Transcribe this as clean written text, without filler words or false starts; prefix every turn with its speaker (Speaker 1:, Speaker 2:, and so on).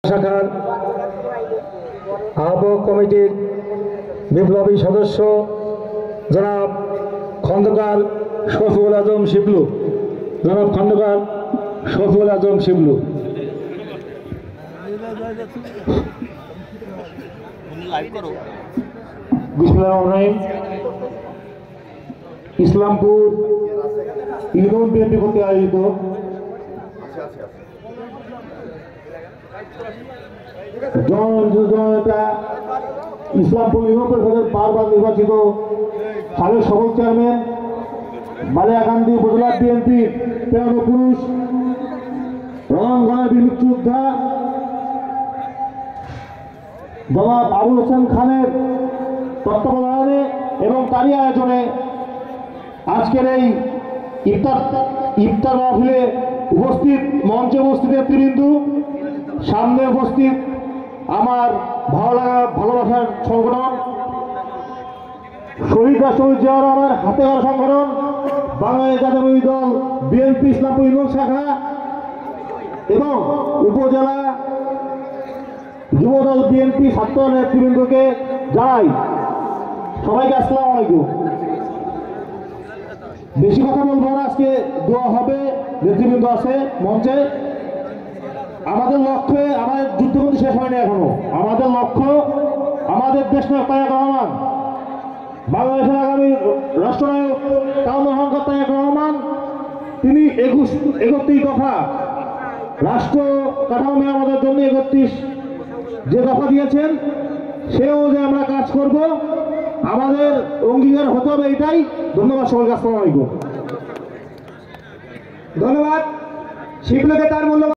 Speaker 1: শাখার আহ্বায়ক কমিটির বিপ্লবী সদস্য জনাব খন্দকার শফিউল আজম শিবলু। জনাব খন্দকার শফিউল আজম শিবলু।
Speaker 2: ইসলামপুর ইউনিয়ন বিএনপি কর্তৃক আয়োজিত জননেতা ইসলামপুর ইউনিয়ন পরিষদের বারবার নির্বাচিত সাবেক সফল চেয়ারম্যান বালিয়াকান্দি উপজেলা বিএনপির প্রেরণ পুরুষ রণাঙ্গনের বীর মুক্তিযোদ্ধা জনাব আবুল হোসেন খানের তত্ত্বাবধানে এবং তারই আয়োজনে আজকের এই ইফতার মাহফিলে উপস্থিত মঞ্চে উপস্থিত নেতৃবৃন্দ, সামনে উপস্থিত আমার ভালোবাসার সংগঠন শহীদ রাষ্ট্রপতি জিয়া রহমানের হাতে গড়া সংগঠন বাংলাদেশ জাতীয়তাবাদী দল বিএনপি ইসলামপুর ইউনিয়ন শাখা এবং উপজেলা যুবদল বিএনপি ছাত্র নেতৃবৃন্দকে জানাই সবাইকে আসসালামু আলাইকুম। বেশি কথা বলবো না, আজকে দোয়া হবে, নেতৃবৃন্দ আছে মঞ্চে। আমাদের লক্ষ্যে আমাদের যুদ্ধ কিন্তু শেষ হয়নি এখনো। আমাদের লক্ষ্য আমাদের দেশ নায়ক তারেক রহমান, বাংলাদেশের আগামী রাষ্ট্রনায়ক তারেক রহমান, তিনি 31 দফা রাষ্ট্র কাঠামো মেরামতের জন্য 31 যে দফা দিয়েছেন সে অনুযায়ী আমরা কাজ করব। আমাদের অঙ্গীকার হতে হবে এটাই। ধন্যবাদ সকলকে। আসসালামু আলাইকুম।
Speaker 3: ধন্যবাদ শিবলুকে তার মূল্যবান